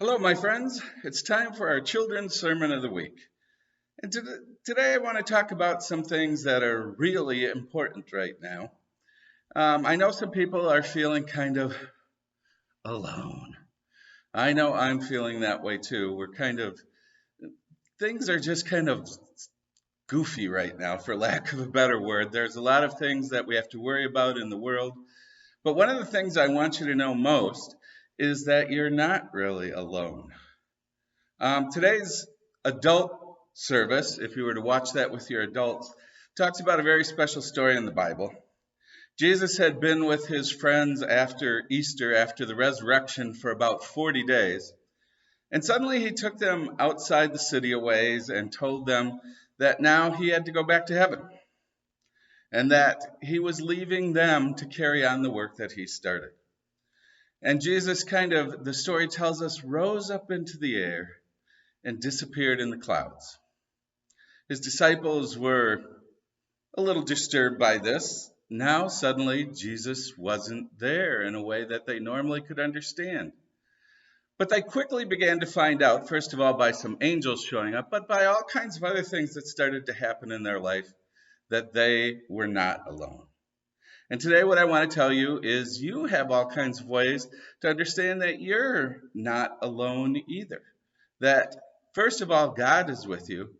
Hello, my friends. It's time for our Children's Sermon of the Week. And today I want to talk about some things that are really important right now. I know some people are feeling kind of alone. I know I'm feeling that way too. Things are just kind of goofy right now, for lack of a better word. There's a lot of things that we have to worry about in the world. But one of the things I want you to know most is that you're not really alone. Today's adult service, if you were to watch that with your adults, talks about a very special story in the Bible. Jesus had been with his friends after Easter, after the resurrection, for about 40 days. And suddenly he took them outside the city a ways and told them that now he had to go back to heaven and that he was leaving them to carry on the work that he started. And Jesus the story tells us, rose up into the air and disappeared in the clouds. His disciples were a little disturbed by this. Now suddenly Jesus wasn't there in a way that they normally could understand. But they quickly began to find out, first of all, by some angels showing up, but by all kinds of other things that started to happen in their life, that they were not alone. And today what I want to tell you is you have all kinds of ways to understand that you're not alone either. That first of all, God is with you,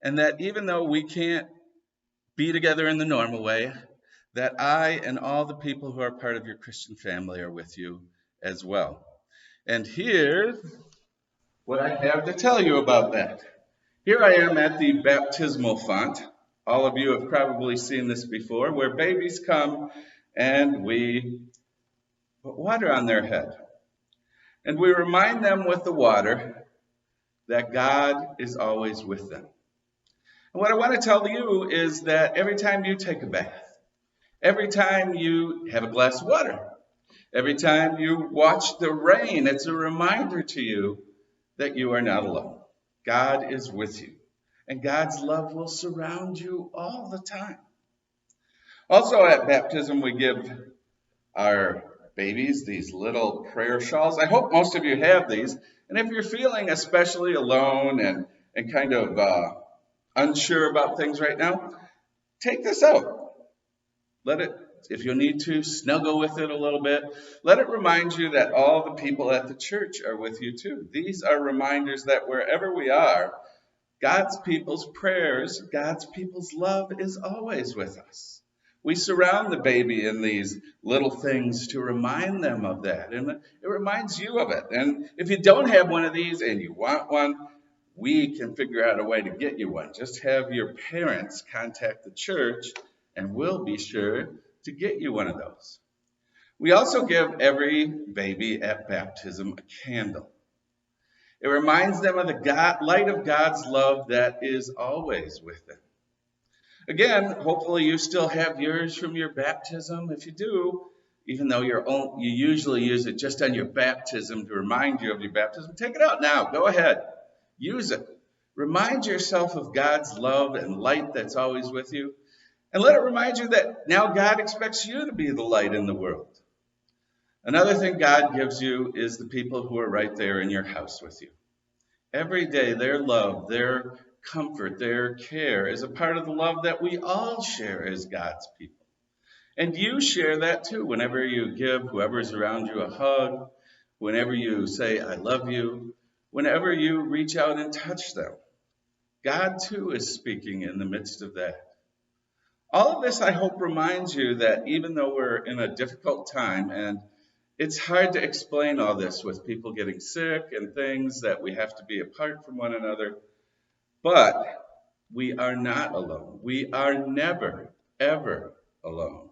and that even though we can't be together in the normal way, that I and all the people who are part of your Christian family are with you as well. And here's what I have to tell you about that. Here I am at the baptismal font. All of you have probably seen this before, where babies come and we put water on their head. And we remind them with the water that God is always with them. And what I want to tell you is that every time you take a bath, every time you have a glass of water, every time you watch the rain, it's a reminder to you that you are not alone. God is with you, and God's love will surround you all the time. Also at baptism, we give our babies these little prayer shawls. I hope most of you have these. And if you're feeling especially alone and kind of unsure about things right now, take this out. Let it, if you need to, snuggle with it a little bit. Let it remind you that all the people at the church are with you too. These are reminders that wherever we are, God's people's prayers, God's people's love is always with us. We surround the baby in these little things to remind them of that. And it reminds you of it. And if you don't have one of these and you want one, we can figure out a way to get you one. Just have your parents contact the church and we'll be sure to get you one of those. We also give every baby at baptism a candle. It reminds them of the light of God's love that is always with them. Again, hopefully you still have yours from your baptism. If you do, even though you usually use it just on your baptism to remind you of your baptism, take it out now. Go ahead. Use it. Remind yourself of God's love and light that's always with you. And let it remind you that now God expects you to be the light in the world. Another thing God gives you is the people who are right there in your house with you. Every day, their love, their comfort, their care is a part of the love that we all share as God's people. And you share that too whenever you give whoever's around you a hug, whenever you say, I love you, whenever you reach out and touch them. God too is speaking in the midst of that. All of this, I hope, reminds you that even though we're in a difficult time, and it's hard to explain all this with people getting sick and things that we have to be apart from one another, but we are not alone. We are never, ever alone.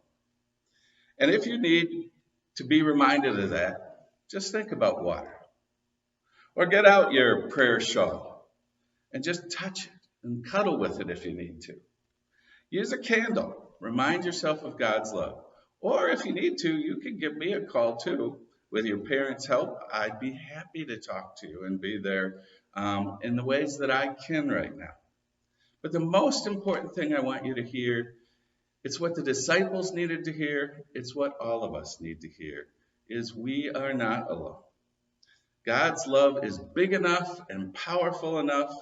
And if you need to be reminded of that, just think about water. Or get out your prayer shawl and just touch it and cuddle with it if you need to. Use a candle. Remind yourself of God's love. Or if you need to, you can give me a call too. With your parents' help, I'd be happy to talk to you and be there in the ways that I can right now. But the most important thing I want you to hear, it's what the disciples needed to hear, it's what all of us need to hear, is we are not alone. God's love is big enough and powerful enough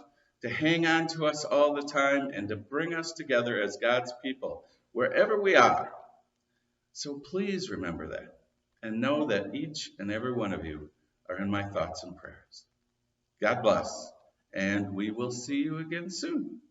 to hang on to us all the time and to bring us together as God's people, wherever we are. So please remember that and know that each and every one of you are in my thoughts and prayers. God bless, and we will see you again soon.